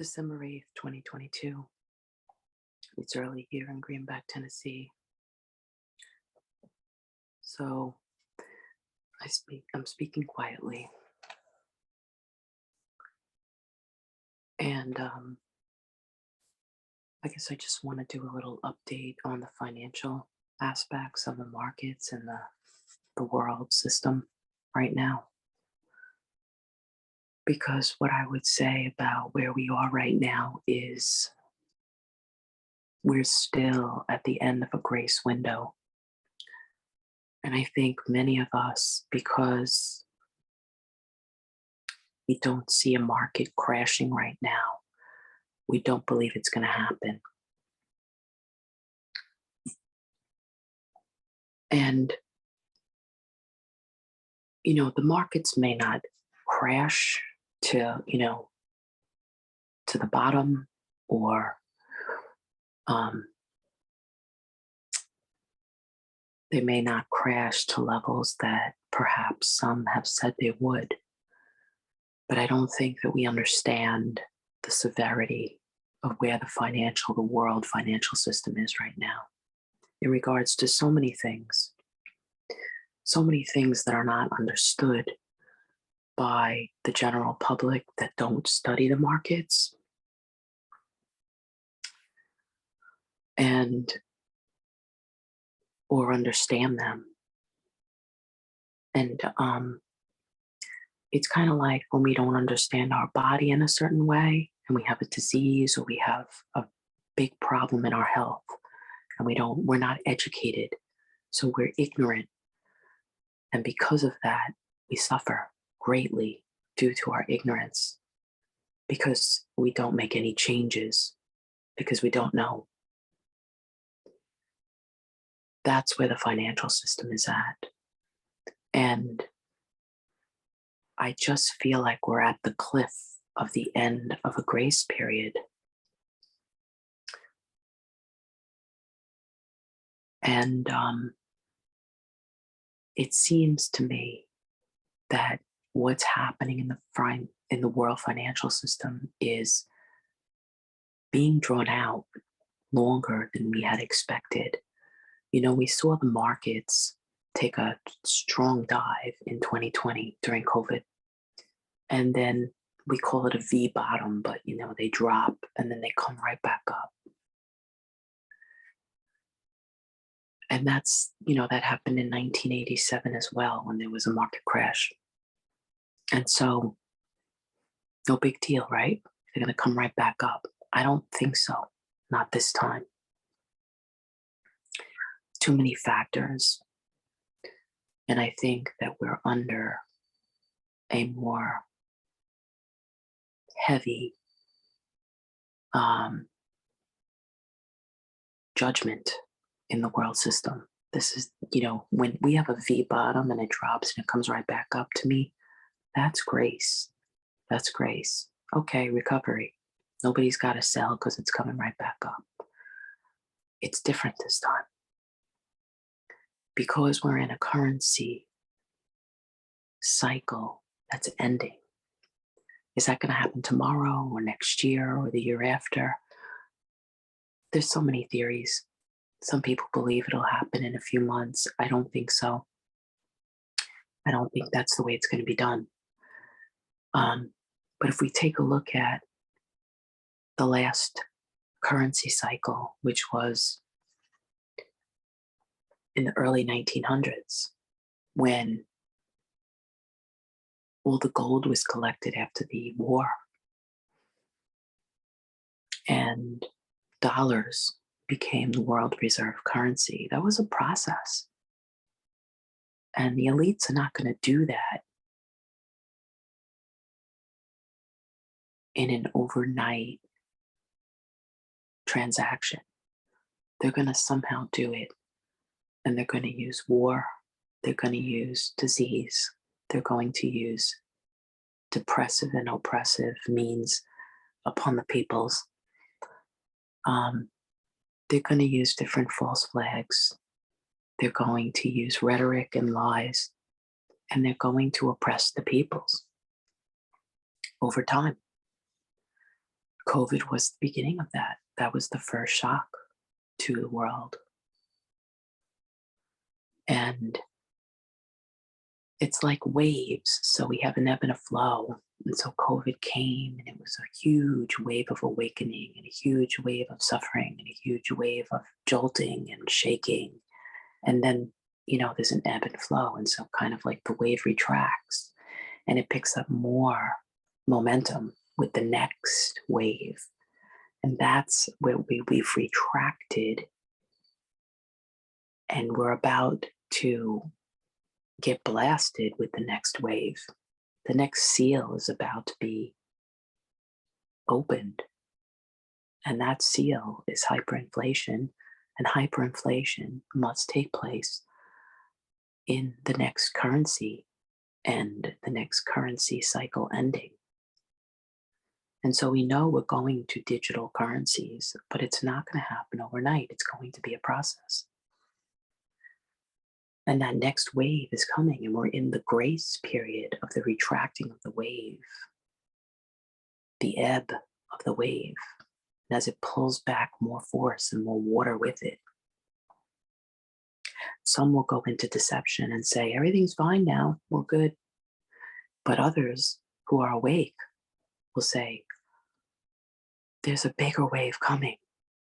December 8th, 2022. It's early here in Greenback, Tennessee. So I'm speaking quietly. And I guess I just want to do a little update on the financial aspects of the markets and the world system right now. Because what I would say about where we are right now is we're still at the end of a grace window. And I think many of us, because we don't see a market crashing right now, we don't believe it's going to happen. And, the markets may not crash to the bottom, or they may not crash to levels that perhaps some have said they would. But I don't think that we understand the severity of where the world financial system is right now in regards to so many things that are not understood by the general public that don't study the markets. Or understand them. And it's kind of like when we don't understand our body in a certain way, and we have a disease or we have a big problem in our health, and we're not educated, so we're ignorant. And because of that, we suffer greatly due to our ignorance, because we don't make any changes, because we don't know. That's where the financial system is at. And I just feel like we're at the cliff of the end of a grace period. And it seems to me that what's happening in the world financial system is being drawn out longer than we had expected. We saw the markets take a strong dive in 2020 during COVID. And then we call it a V bottom, but they drop and then they come right back up. And that happened in 1987 as well, when there was a market crash. And so, no big deal, right? They're going to come right back up. I don't think so. Not this time. Too many factors. And I think that we're under a more heavy judgment in the world system. This is, when we have a V bottom and it drops and it comes right back up, to me, that's grace. That's grace. Okay, recovery. Nobody's got to sell because it's coming right back up. It's different this time. Because we're in a currency cycle that's ending. Is that going to happen tomorrow or next year or the year after? There's so many theories. Some people believe it'll happen in a few months. I don't think so. I don't think that's the way it's going to be done. But if we take a look at the last currency cycle, which was in the early 1900s, when all the gold was collected after the war, and dollars became the world reserve currency. That was a process. And the elites are not going to do that in an overnight transaction. They're going to somehow do it. And they're going to use war. They're going to use disease. They're going to use depressive and oppressive means upon the peoples. They're going to use different false flags. They're going to use rhetoric and lies. And they're going to oppress the peoples over time. COVID was the beginning of that. That was the first shock to the world. And it's like waves. So we have an ebb and a flow. And so COVID came and it was a huge wave of awakening and a huge wave of suffering and a huge wave of jolting and shaking. And then, there's an ebb and flow. And so kind of like the wave retracts and it picks up more momentum with the next wave. And that's where we've retracted and we're about to get blasted with the next wave. The next seal is about to be opened. And that seal is hyperinflation. And hyperinflation must take place in the next currency and the next currency cycle ending. And so we know we're going to digital currencies, but it's not going to happen overnight. It's going to be a process. And that next wave is coming, and we're in the grace period of the retracting of the wave, the ebb of the wave. And as it pulls back more force and more water with it, some will go into deception and say, everything's fine now, we're good. But others who are awake will say, there's a bigger wave coming,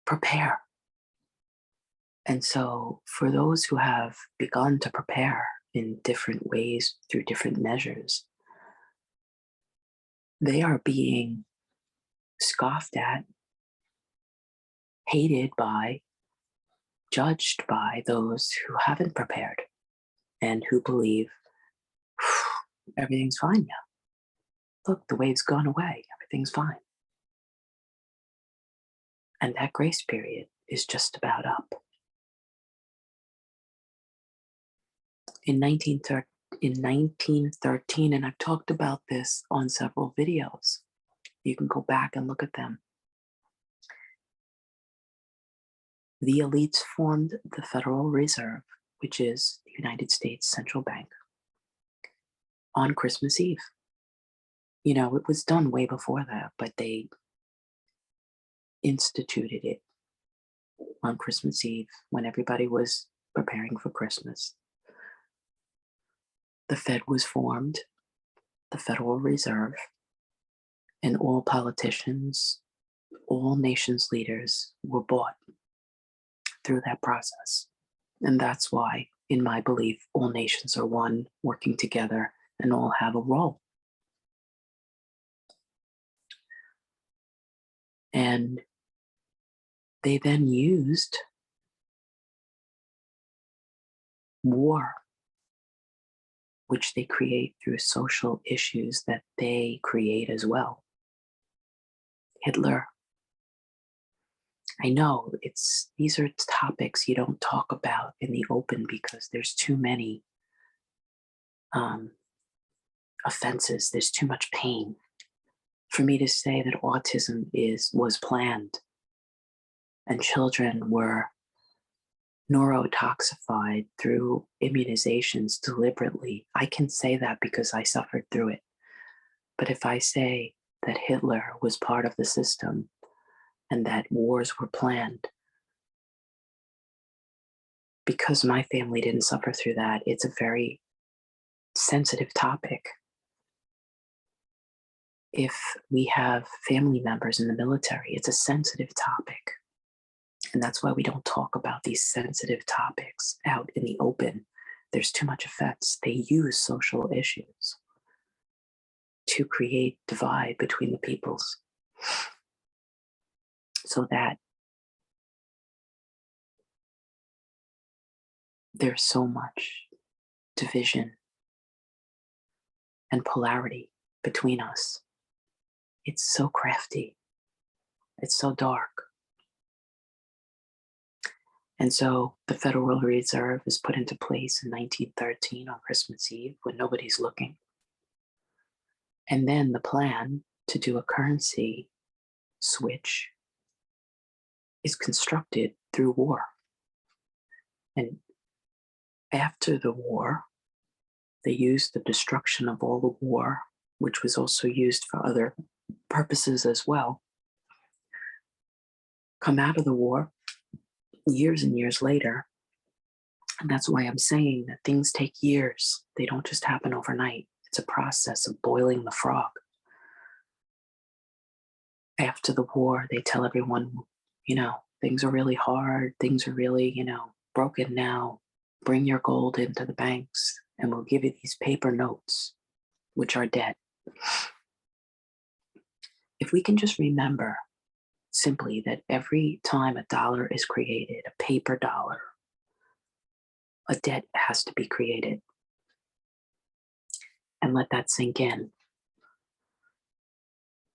prepare. And so for those who have begun to prepare in different ways through different measures, they are being scoffed at, hated by, judged by those who haven't prepared and who believe everything's fine now. Look, the wave's gone away, everything's fine. And that grace period is just about up. In 1913, and I've talked about this on several videos, you can go back and look at them. The elites formed the Federal Reserve, which is the United States Central Bank, on Christmas Eve. It was done way before that, but they instituted it on Christmas Eve when everybody was preparing for Christmas. The Fed was formed, the Federal Reserve, and all politicians, all nations leaders were bought through that process. And that's why, in my belief, all nations are one, working together, and all have a role. And they then used war, which they create through social issues that they create as well. Hitler. I know these are topics you don't talk about in the open because there's too many offenses. There's too much pain for me to say that autism was planned and children were neurotoxified through immunizations deliberately. I can say that because I suffered through it. But if I say that Hitler was part of the system and that wars were planned, because my family didn't suffer through that, it's a very sensitive topic. If we have family members in the military, it's a sensitive topic. And that's why we don't talk about these sensitive topics out in the open. There's too much offense. They use social issues to create divide between the peoples so that there's so much division and polarity between us. It's so crafty. It's so dark. And so the Federal Reserve is put into place in 1913 on Christmas Eve when nobody's looking. And then the plan to do a currency switch is constructed through war. And after the war, they used the destruction of all the war, which was also used for other purposes as well, come out of the war years and years later. And that's why I'm saying that things take years. They don't just happen overnight. It's a process of boiling the frog. After the war, they tell everyone, things are really hard. Things are really, broken now. Bring your gold into the banks and we'll give you these paper notes, which are debt. If we can just remember simply that every time a dollar is created, a paper dollar, a debt has to be created. And let that sink in.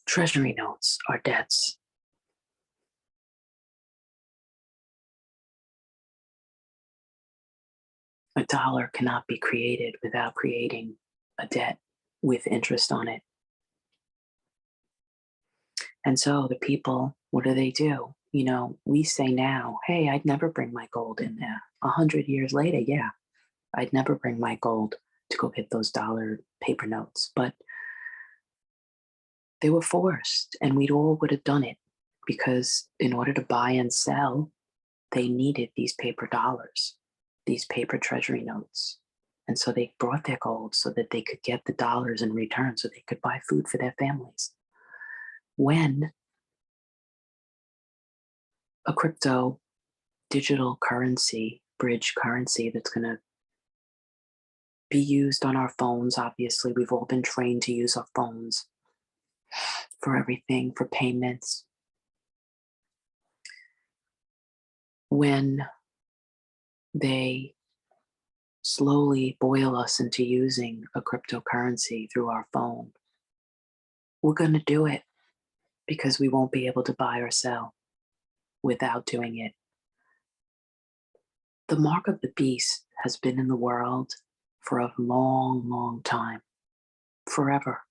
Treasury notes are debts. A dollar cannot be created without creating a debt with interest on it. And so the people, what do? We say now, hey, I'd never bring my gold in there. 100 years later, yeah, I'd never bring my gold to go get those dollar paper notes. But they were forced, and we all would have done it because in order to buy and sell, they needed these paper dollars, these paper treasury notes. And so they brought their gold so that they could get the dollars in return so they could buy food for their families. When a crypto digital currency, bridge currency that's going to be used on our phones, obviously, we've all been trained to use our phones for everything, for payments. When they slowly boil us into using a cryptocurrency through our phone, we're going to do it because we won't be able to buy or sell without doing it. The mark of the beast has been in the world for a long, long time, forever.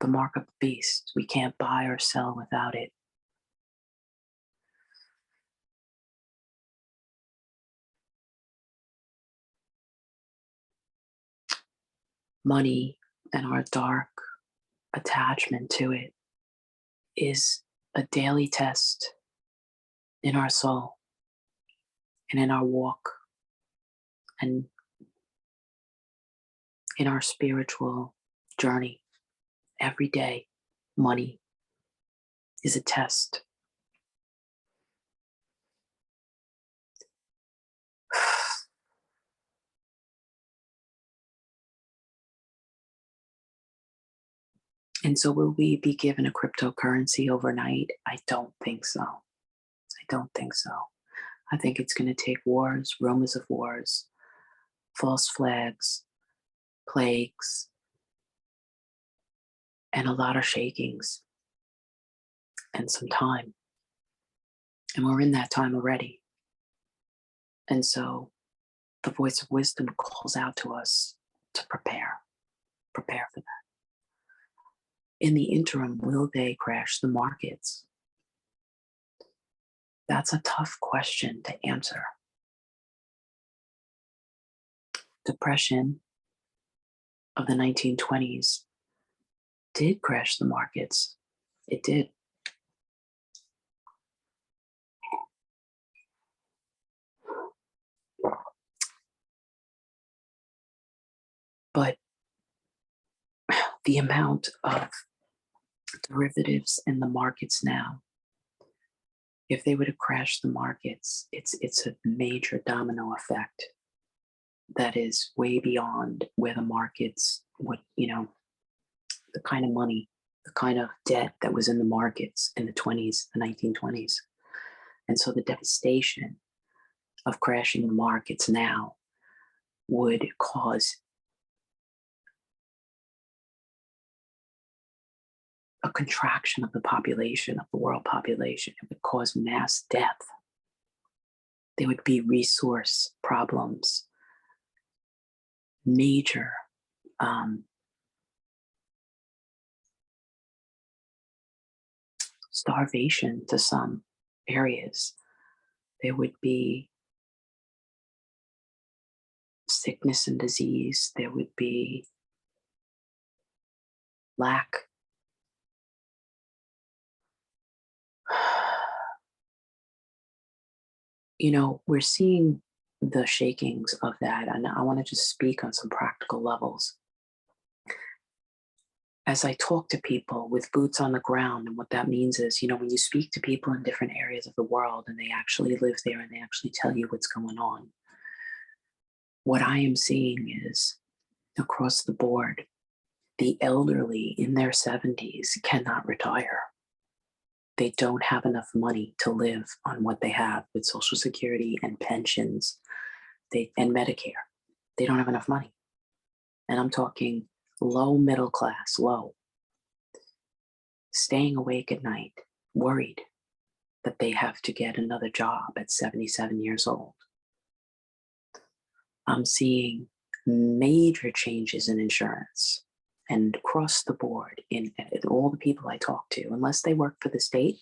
The mark of the beast. We can't buy or sell without it. Money and our dark attachment to it is a daily test in our soul and in our walk and in our spiritual journey. Every day, money is a test. And so will we be given a cryptocurrency overnight? I don't think so. I don't think so. I think it's going to take wars, rumors of wars, false flags, plagues, and a lot of shakings and some time. And we're in that time already. And so the voice of wisdom calls out to us to prepare for that. In the interim, will they crash the markets? That's a tough question to answer. Depression of the 1920s did crash the markets. It did. But the amount of derivatives in the markets now, if they were to crash the markets, it's a major domino effect that is way beyond where the markets would, the kind of money, the kind of debt that was in the markets in the 1920s. And so the devastation of crashing the markets now would cause a contraction of the population, of the world population. It would cause mass death. There would be resource problems, major starvation to some areas. There would be sickness and disease. There would be lack. we're seeing the shakings of that. And I want to just speak on some practical levels. As I talk to people with boots on the ground, and what that means is, when you speak to people in different areas of the world and they actually live there and they actually tell you what's going on, what I am seeing is across the board, the elderly in their 70s cannot retire. They don't have enough money to live on what they have with Social Security and pensions and Medicare. They don't have enough money. And I'm talking low middle class, low, staying awake at night, worried that they have to get another job at 77 years old. I'm seeing major changes in insurance and across the board in all the people I talk to, unless they work for the state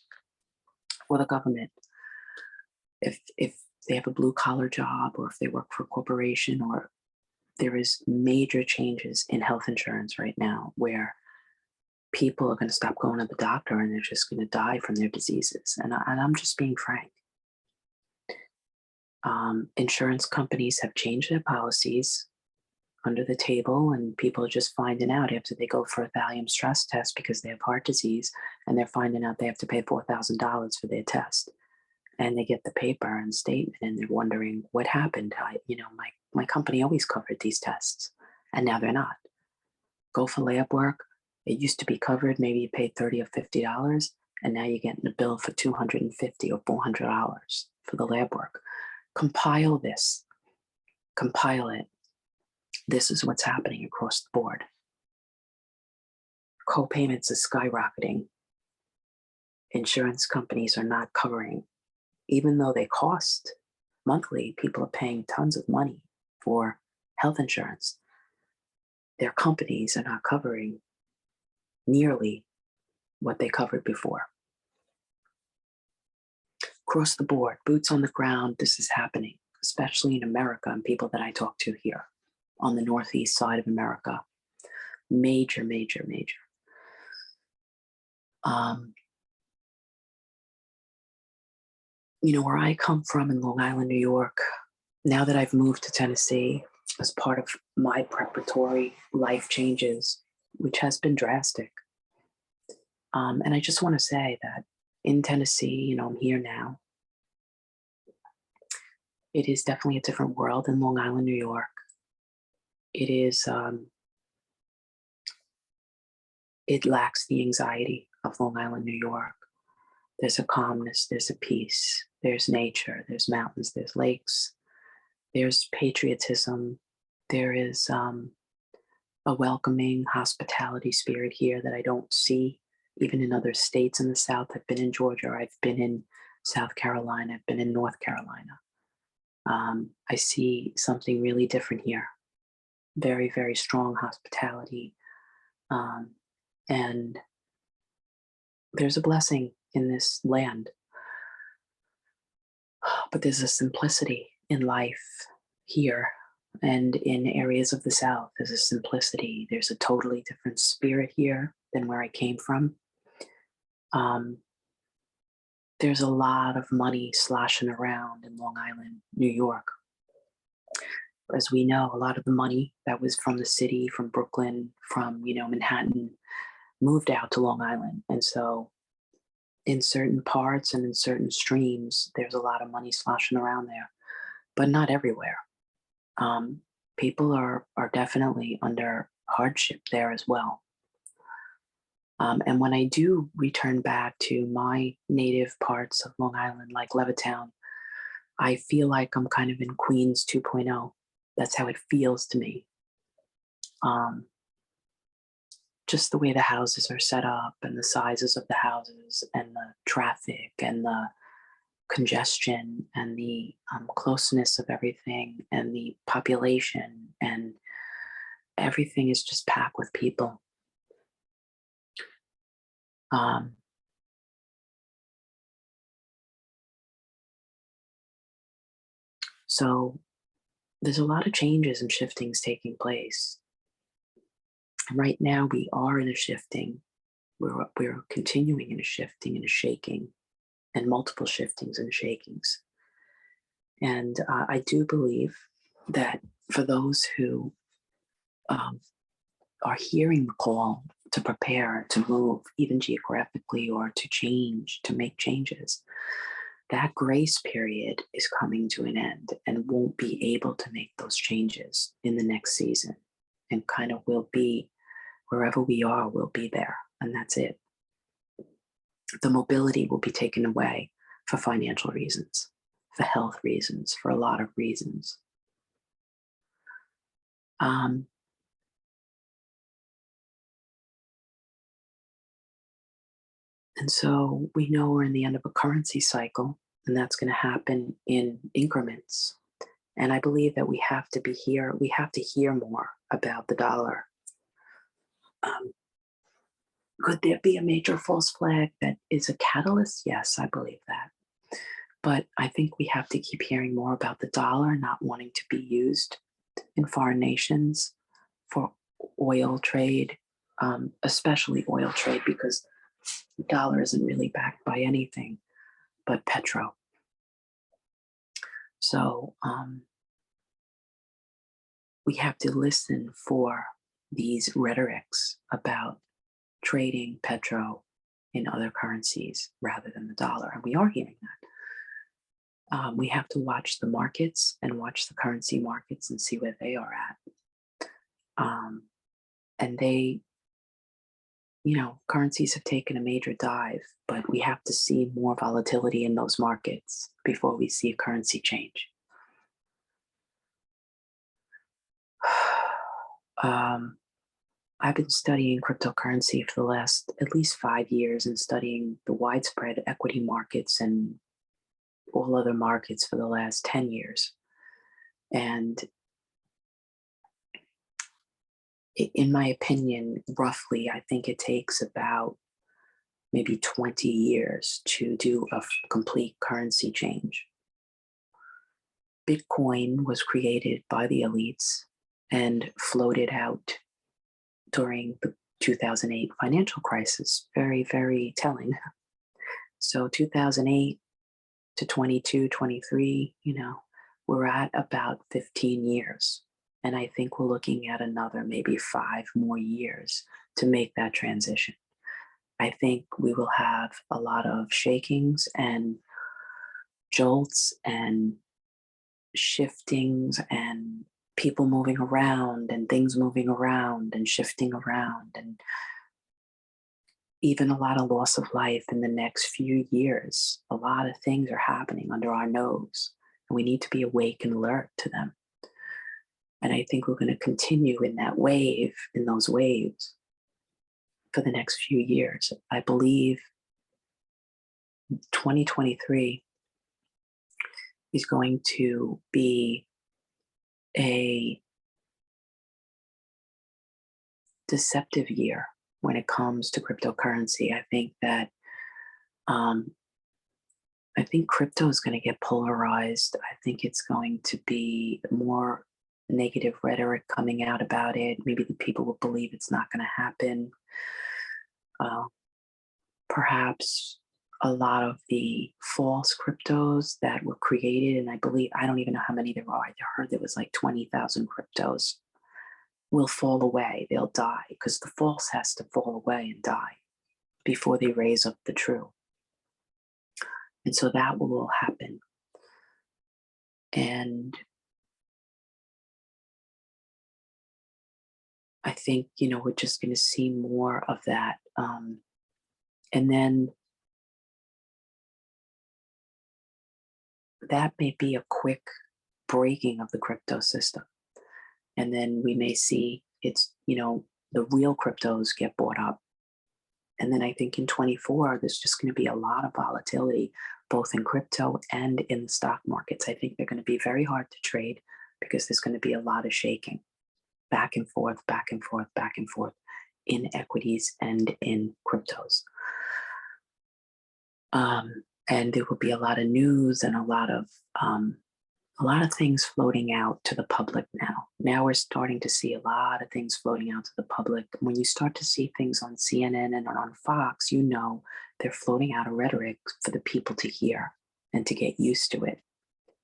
or the government, if they have a blue collar job or if they work for a corporation, or there is major changes in health insurance right now where people are going to stop going to the doctor and they're just going to die from their diseases. And I'm just being frank. Insurance companies have changed their policies under the table, and people are just finding out after they go for a thallium stress test because they have heart disease, and they're finding out they have to pay $4,000 for their test. And they get the paper and statement, and they're wondering what happened. My company always covered these tests, and now they're not. Go for lab work. It used to be covered. Maybe you paid $30 or $50, and now you're getting a bill for $250 or $400 for the lab work. Compile this. Compile it. This is what's happening across the board. Co-payments are skyrocketing. Insurance companies are not covering. Even though they cost monthly, people are paying tons of money for health insurance. Their companies are not covering nearly what they covered before. Across the board, boots on the ground, this is happening, especially in America and people that I talk to here on the Northeast side of America. Major, major, major. Where I come from in Long Island, New York, now that I've moved to Tennessee as part of my preparatory life changes, which has been drastic. And I just want to say that in Tennessee, I'm here now. It is definitely a different world than Long Island, New York. It is, it lacks the anxiety of Long Island, New York. There's a calmness, there's a peace, there's nature, there's mountains, there's lakes, there's patriotism, there is a welcoming hospitality spirit here that I don't see even in other states in the South. I've been in Georgia, I've been in South Carolina, I've been in North Carolina. I see something really different here. Very, very strong hospitality. And there's a blessing in this land. But there's a simplicity in life here and in areas of the South. There's a simplicity. There's a totally different spirit here than where I came from. There's a lot of money sloshing around in Long Island, New York. As we know, a lot of the money that was from the city, from Brooklyn, from Manhattan, moved out to Long Island. And so in certain parts and in certain streams, there's a lot of money sloshing around there, but not everywhere. People are definitely under hardship there as well. And when I do return back to my native parts of Long Island, like Levittown, I feel like I'm kind of in Queens 2.0. That's how it feels to me. Just the way the houses are set up and the sizes of the houses and the traffic and the congestion and the closeness of everything and the population, and everything is just packed with people. So there's a lot of changes and shiftings taking place. And right now we are in a shifting. We're continuing in a shifting and a shaking, and multiple shiftings and shakings. And I do believe that for those who um, are hearing the call to prepare, to move, even geographically, or to change, to make changes, that grace period is coming to an end and won't be able to make those changes in the next season, and kind of will be wherever we are, we'll be there. And that's it. The mobility will be taken away for financial reasons, for health reasons, for a lot of reasons. Um, and so we know we're in the end of a currency cycle, and that's going to happen in increments. And I believe that we have to hear more about the dollar. Um, could there be a major false flag that is a catalyst? Yes, I believe that. But I think we have to keep hearing more about the dollar not wanting to be used in foreign nations for oil trade, especially oil trade, because the dollar isn't really backed by anything but petro. So we have to listen for these rhetorics about trading petro in other currencies rather than the dollar. And we are hearing that. We have to watch the markets and watch the currency markets and see where they are at. And they, currencies have taken a major dive, but we have to see more volatility in those markets before we see a currency change. um, I've been studying cryptocurrency for the last at least 5 years and studying the widespread equity markets and all other markets for the last 10 years. And in my opinion, roughly, I think it takes about maybe 20 years to do a complete currency change. Bitcoin was created by the elites and floated out during the 2008 financial crisis. Very, very telling. So 2008 to 22, 23, we're at about 15 years. And I think we're looking at another maybe 5 more years to make that transition. I think we will have a lot of shakings and jolts and shiftings and people moving around and things moving around and shifting around, and even a lot of loss of life in the next few years. A lot of things are happening under our nose, and we need to be awake and alert to them. And I think we're going to continue in that wave, in those waves, for the next few years. I believe 2023 is going to be a deceptive year when it comes to cryptocurrency. I think crypto is going to get polarized. I think it's going to be more negative rhetoric coming out about it. Maybe the people will believe it's not going to happen. Perhaps a lot of the false cryptos that were created, and I don't even know how many there are. I heard there was like 20,000 cryptos, will fall away. They'll die because the false has to fall away and die before they raise up the true. And so that will all happen. And I think, we're just going to see more of that. And then that may be a quick breaking of the crypto system. And then we may see the real cryptos get bought up. And then I think in 24, there's just going to be a lot of volatility, both in crypto and in the stock markets. I think they're going to be very hard to trade because there's going to be a lot of shaking back and forth, back and forth, back and forth in equities and in cryptos. And there will be a lot of news and a lot of things floating out to the public now. Now we're starting to see a lot of things floating out to the public. When you start to see things on CNN and on Fox, they're floating out a rhetoric for the people to hear and to get used to it.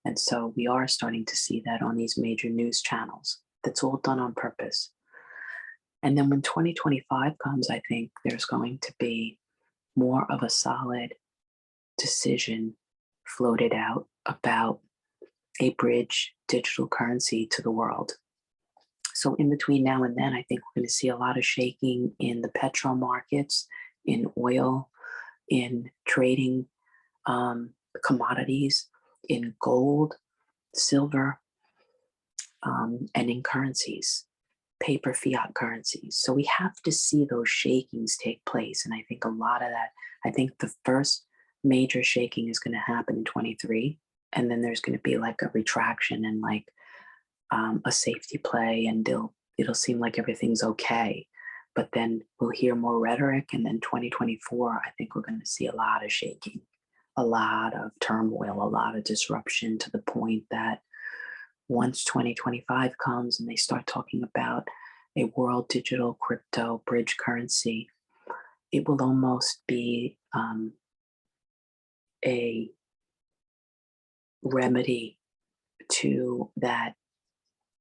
And so we are starting to see that on these major news channels. That's all done on purpose. And then when 2025 comes, I think there's going to be more of a solid decision floated out about a bridge digital currency to the world. So, in between now and then, I think we're going to see a lot of shaking in the petrol markets, in oil, in trading commodities, in gold, silver, and in currencies, paper fiat currencies. So we have to see those shakings take place. And I think a lot of that, I think the first major shaking is going to happen in 23. And then there's going to be like a retraction and like a safety play, and it'll seem like everything's okay. But then we'll hear more rhetoric. And then 2024, I think we're going to see a lot of shaking, a lot of turmoil, a lot of disruption, to the point that once 2025 comes and they start talking about a world digital crypto bridge currency, it will almost be a remedy to that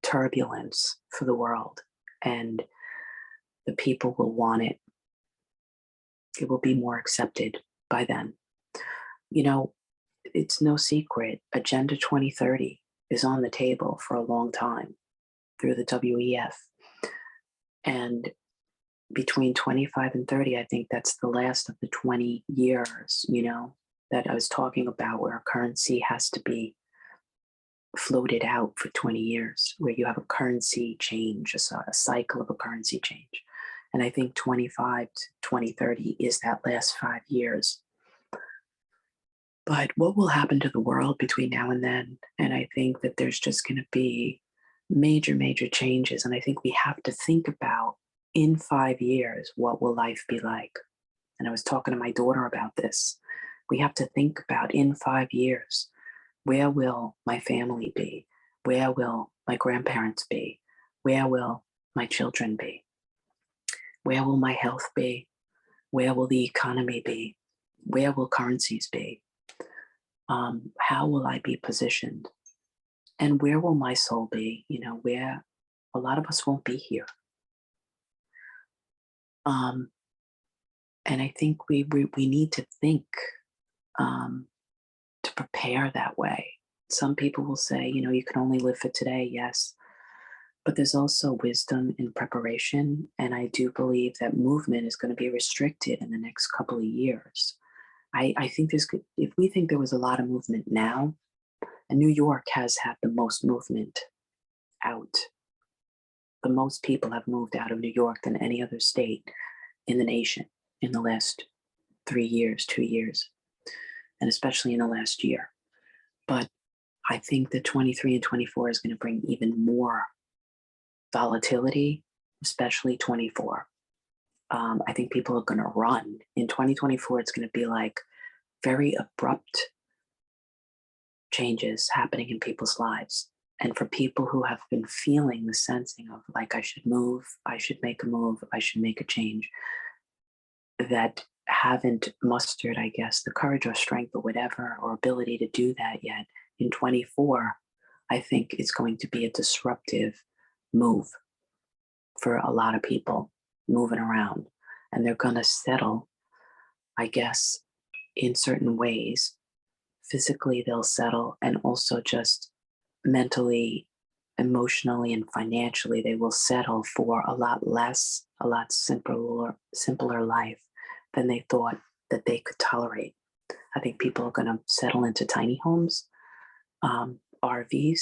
turbulence for the world. And the people will want it. It will be more accepted by them. You know, it's no secret, Agenda 2030 is on the table for a long time through the WEF. And between 25 and 30, I think that's the last of the 20 years, that I was talking about, where a currency has to be floated out for 20 years, where you have a currency change, a cycle of a currency change. And I think 25 to 2030 is that last 5 years. But what will happen to the world between now and then? And I think that there's just going to be major, major changes. And I think we have to think about, in 5 years, what will life be like? And I was talking to my daughter about this. We have to think about, in 5 years, where will my family be? Where will my grandparents be? Where will my children be? Where will my health be? Where will the economy be? Where will currencies be? How will I be positioned? And where will my soul be? Where a lot of us won't be here. And I think we need to think to prepare that way. Some people will say, you can only live for today. Yes. But there's also wisdom in preparation. And I do believe that movement is going to be restricted in the next couple of years. I think if we think there was a lot of movement now, and New York has had the most movement out. The most people have moved out of New York than any other state in the nation in the last 3 years, 2 years, and especially in the last year. But I think that 23 and 24 is going to bring even more volatility, especially 24. I think people are going to run. In 2024, it's going to be like very abrupt changes happening in people's lives. And for people who have been feeling the sensing of like, I should move, I should make a move, I should make a change, that haven't mustered, I guess, the courage or strength or whatever, or ability to do that yet, in 24, I think it's going to be a disruptive move for a lot of people moving around. And they're going to settle, I guess, in certain ways. Physically, they'll settle, and also just mentally, emotionally, and financially, they will settle for a lot less, a lot simpler life than they thought that they could tolerate. I think people are going to settle into tiny homes, RVs.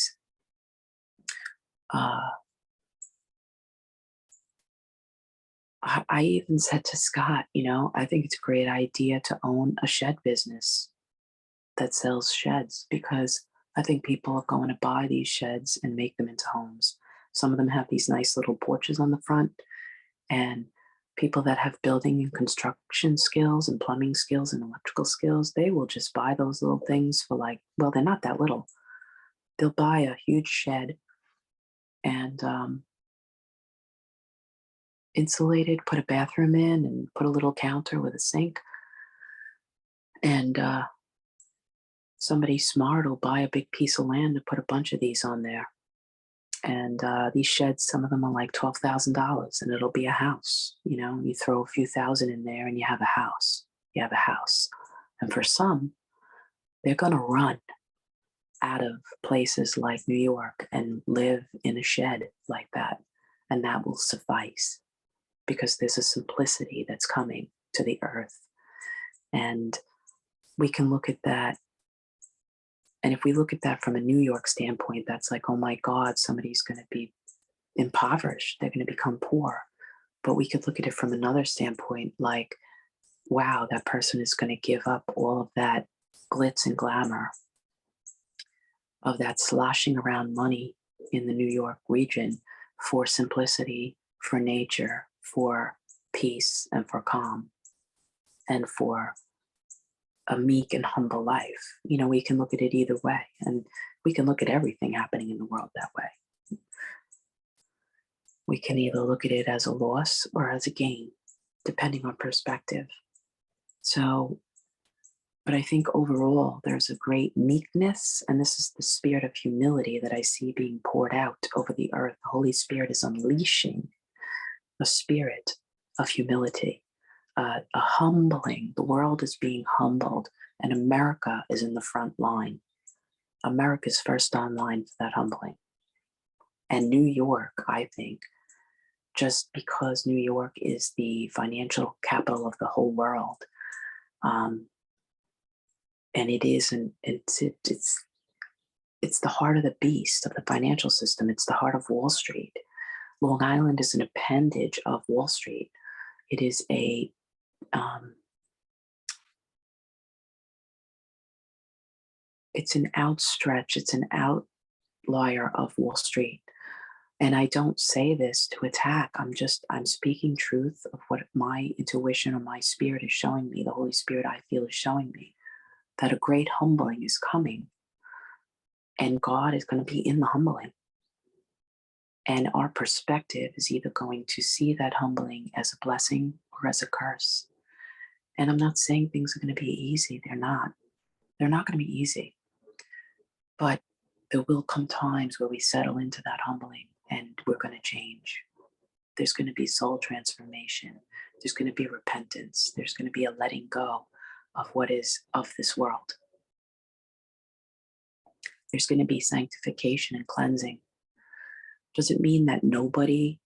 I even said to Scott, I think it's a great idea to own a shed business that sells sheds, because I think people are going to buy these sheds and make them into homes. Some of them have these nice little porches on the front, and people that have building and construction skills and plumbing skills and electrical skills, they will just buy those little things for they're not that little. They'll buy a huge shed and insulated, put a bathroom in, and put a little counter with a sink. And Somebody smart will buy a big piece of land and put a bunch of these on there. And these sheds, some of them are like $12,000, and it'll be a house. You know, you throw a few thousand in there and you have a house. You have a house. And for some, they're going to run out of places like New York and live in a shed like that. And that will suffice because there's a simplicity that's coming to the earth. And we can look at that. And if we look at that from a New York standpoint, that's like, oh my God, somebody's going to be impoverished. They're going to become poor. But we could look at it from another standpoint, like, wow, that person is going to give up all of that glitz and glamour of that sloshing around money in the New York region for simplicity, for nature, for peace, and for calm, and for a meek and humble life. You know, we can look at it either way, and we can look at everything happening in the world that way. We can either look at it as a loss or as a gain, depending on perspective. So, but I think overall there's a great meekness, and this is the spirit of humility that I see being poured out over the earth. The Holy Spirit is unleashing a spirit of humility, a humbling. The world is being humbled, and America is in the front line. America's first online for that humbling. And New York, I think, just because New York is the financial capital of the whole world, and it is, and it's the heart of the beast of the financial system. It's the heart of Wall Street. Long Island is an appendage of Wall Street. It is it's an outstretch. It's an outlier of Wall Street. And I don't say this to attack. I'm speaking truth of what my intuition or my spirit is showing me. The Holy Spirit, I feel, is showing me that a great humbling is coming, and God is going to be in the humbling. And our perspective is either going to see that humbling as a blessing or as a curse. And I'm not saying things are going to be easy. They're not. They're not going to be easy. But there will come times where we settle into that humbling and we're going to change. There's going to be soul transformation. There's going to be repentance. There's going to be a letting go of what is of this world. There's going to be sanctification and cleansing. Does it mean that nobody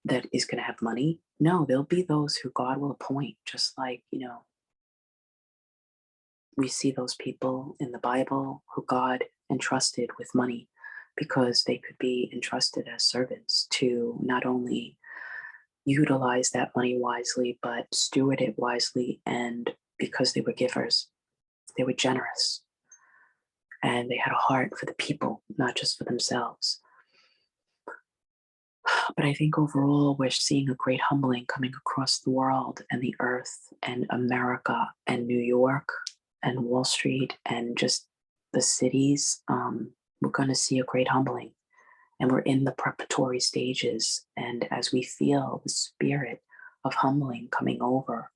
that is going to have money? No, there'll be those who God will appoint, just like, we see those people in the Bible who God entrusted with money because they could be entrusted as servants to not only utilize that money wisely, but steward it wisely. And because they were givers, they were generous, and they had a heart for the people, not just for themselves. But I think overall, we're seeing a great humbling coming across the world and the earth and America and New York and Wall Street and just the cities. We're going to see a great humbling, and we're in the preparatory stages. And as we feel the spirit of humbling coming over,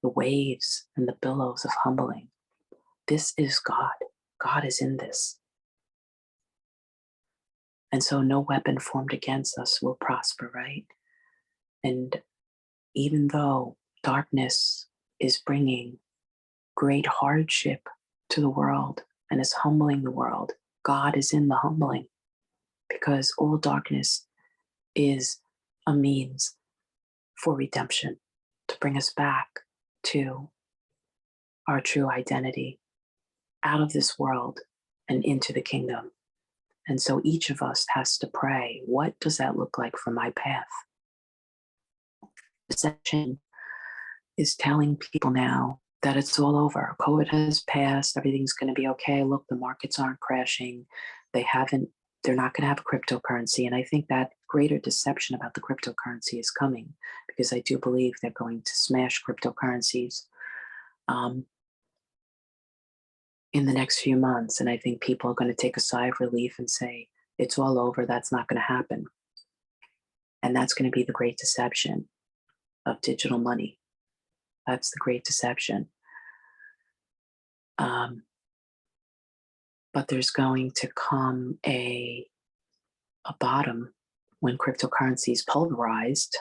the waves and the billows of humbling, this is God. God is in this. And so no weapon formed against us will prosper, right? And even though darkness is bringing great hardship to the world and is humbling the world, God is in the humbling, because all darkness is a means for redemption, to bring us back to our true identity, out of this world and into the kingdom. And so each of us has to pray, what does that look like for my path? Deception is telling people now that it's all over. COVID has passed. Everything's going to be okay. Look, the markets aren't crashing. They're not going to have a cryptocurrency. And I think that greater deception about the cryptocurrency is coming, because I do believe they're going to smash cryptocurrencies in the next few months. And I think people are going to take a sigh of relief and say, it's all over. That's not going to happen. And that's going to be the great deception of digital money. That's the great deception. But there's going to come a bottom when cryptocurrency is pulverized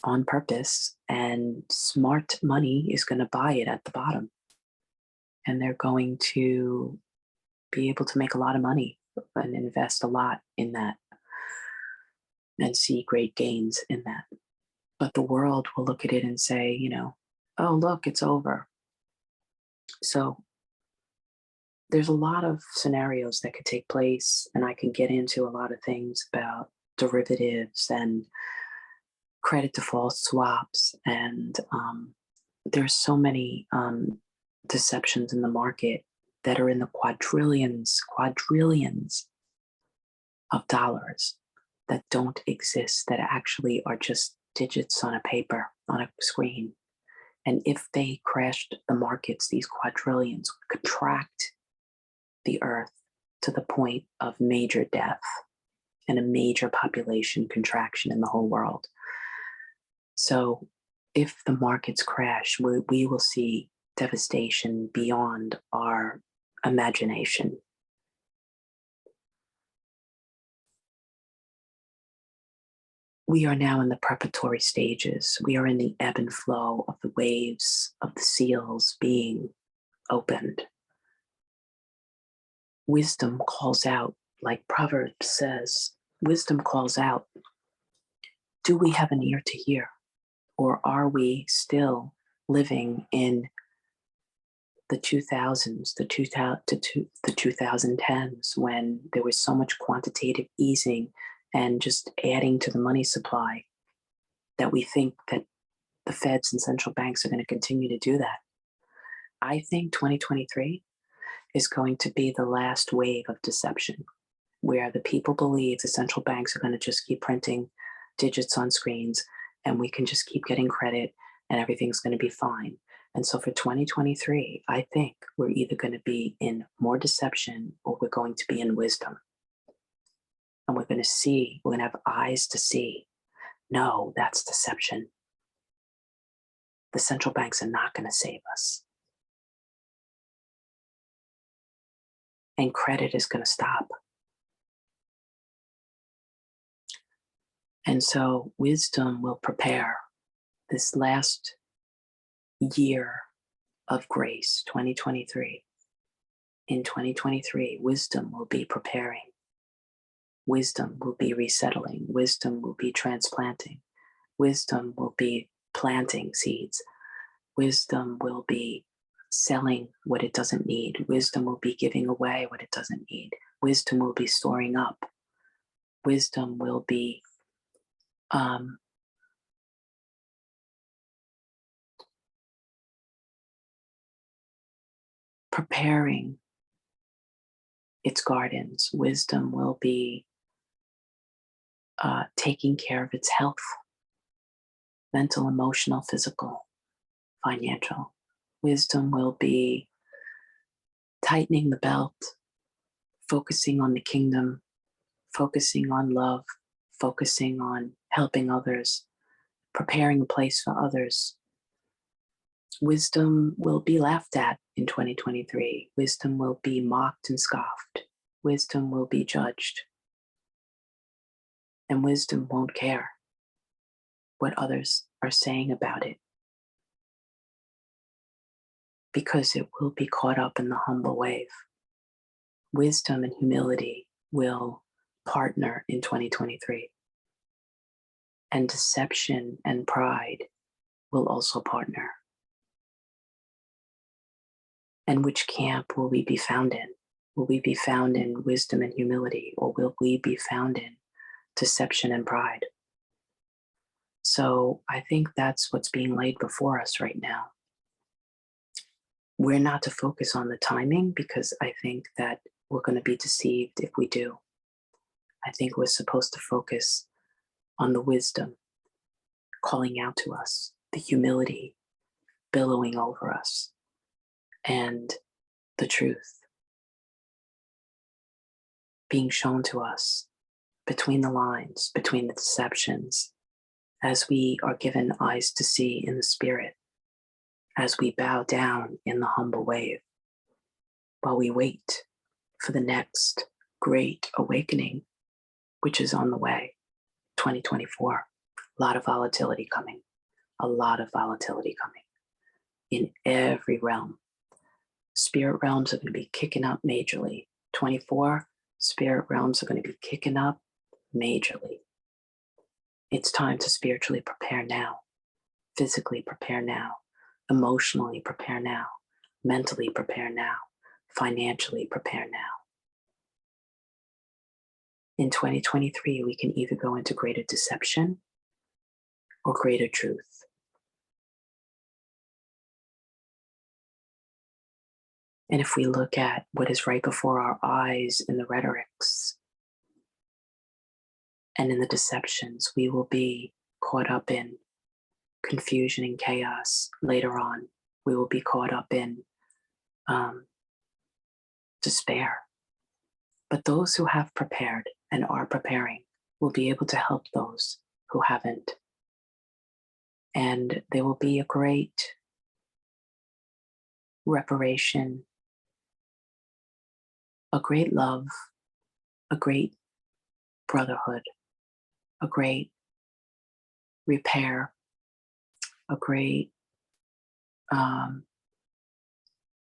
on purpose, and smart money is going to buy it at the bottom. And they're going to be able to make a lot of money and invest a lot in that and see great gains in that. But the world will look at it and say, oh, look, it's over. So there's a lot of scenarios that could take place, and I can get into a lot of things about derivatives and credit default swaps. And there's so many deceptions in the market that are in the quadrillions of dollars that don't exist, that actually are just digits on a paper, on a screen. And if they crashed the markets, these quadrillions would contract the earth to the point of major death and a major population contraction in the whole world. So if the markets crash, we will see devastation beyond our imagination. We are now in the preparatory stages. We are in the ebb and flow of the waves of the seals being opened. Wisdom calls out, like Proverbs says, wisdom calls out, do we have an ear to hear? Or are we still living in the 2000s, the 2010s, when there was so much quantitative easing and just adding to the money supply that we think that the Feds and central banks are going to continue to do that? I think 2023 is going to be the last wave of deception, where the people believe the central banks are going to just keep printing digits on screens and we can just keep getting credit and everything's going to be fine. And so for 2023, I think we're either going to be in more deception or we're going to be in wisdom. And we're going to have eyes to see, no, that's deception. The central banks are not going to save us. And credit is going to stop. And so wisdom will prepare this last year of grace, 2023. In 2023, wisdom will be preparing. Wisdom will be resettling. Wisdom will be transplanting. Wisdom will be planting seeds. Wisdom will be selling what it doesn't need. Wisdom will be giving away what it doesn't need. Wisdom will be storing up. Wisdom will be preparing its gardens. Wisdom will be taking care of its health, mental, emotional, physical, financial. Wisdom will be tightening the belt, focusing on the kingdom, focusing on love, focusing on helping others, preparing a place for others. Wisdom will be laughed at in 2023. Wisdom will be mocked and scoffed. Wisdom will be judged. And wisdom won't care what others are saying about it, because it will be caught up in the humble wave. Wisdom and humility will partner in 2023. And deception and pride will also partner. And which camp will we be found in? Will we be found in wisdom and humility, or will we be found in deception and pride? So I think that's what's being laid before us right now. We're not to focus on the timing, because I think that we're going to be deceived if we do. I think we're supposed to focus on the wisdom calling out to us, the humility billowing over us, and the truth being shown to us between the lines, between the deceptions, as we are given eyes to see in the spirit, as we bow down in the humble wave, while we wait for the next great awakening, which is on the way, 2024. A lot of volatility coming, a lot of volatility coming in every realm. Spirit realms are going to be kicking up majorly. 24, spirit realms are going to be kicking up majorly. It's time to spiritually prepare now, physically prepare now, emotionally prepare now, mentally prepare now, financially prepare now. In 2023, we can either go into greater deception or greater truth. And if we look at what is right before our eyes in the rhetorics and in the deceptions, we will be caught up in confusion and chaos later on. We will be caught up in despair. But those who have prepared and are preparing will be able to help those who haven't. And there will be a great reparation, a great love, a great brotherhood, a great repair, a great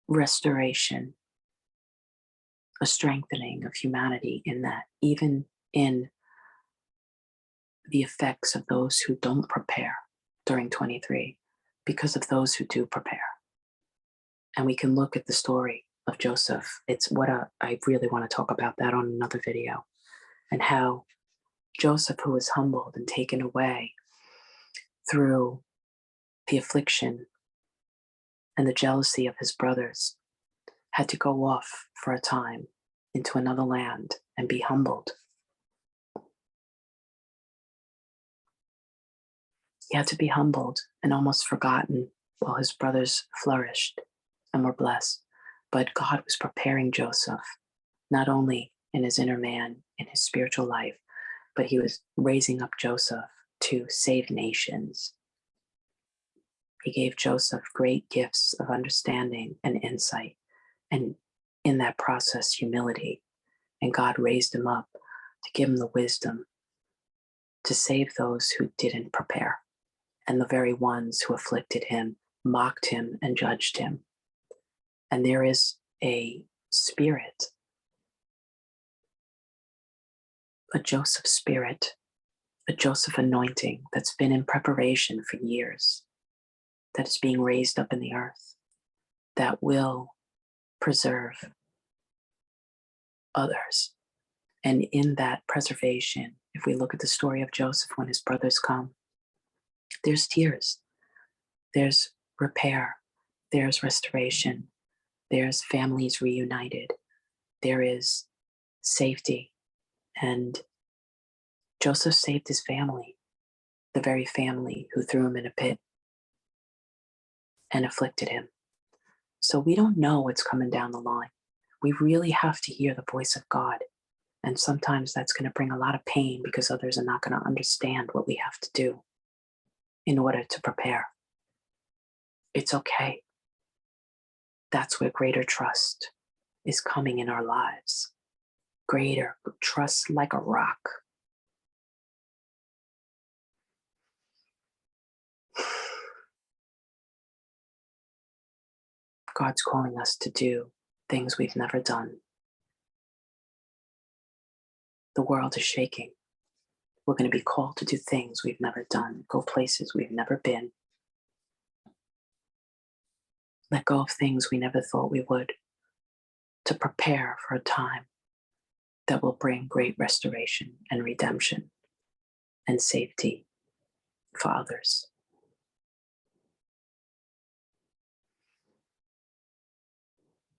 restoration, a strengthening of humanity in that, even in the effects of those who don't prepare during 23, because of those who do prepare. And we can look at the story of Joseph. It's what I really want to talk about that on another video, and how Joseph, who was humbled and taken away through the affliction and the jealousy of his brothers, had to go off for a time into another land and be humbled. He had to be humbled and almost forgotten while his brothers flourished and were blessed. But God was preparing Joseph, not only in his inner man, in his spiritual life, but he was raising up Joseph to save nations. He gave Joseph great gifts of understanding and insight, and in that process, humility. And God raised him up to give him the wisdom to save those who didn't prepare, and the very ones who afflicted him, mocked him, and judged him. And there is a spirit, a Joseph spirit, a Joseph anointing that's been in preparation for years, that is being raised up in the earth, that will preserve others. And in that preservation, if we look at the story of Joseph when his brothers come, there's tears, there's repair, there's restoration, there's families reunited, there is safety. And Joseph saved his family, the very family who threw him in a pit and afflicted him. So we don't know what's coming down the line. We really have to hear the voice of God. And sometimes that's going to bring a lot of pain because others are not going to understand what we have to do in order to prepare. It's okay. That's where greater trust is coming in our lives. Greater trust like a rock. God's calling us to do things we've never done. The world is shaking. We're going to be called to do things we've never done, go places we've never been, let go of things we never thought we would, to prepare for a time that will bring great restoration and redemption and safety for others.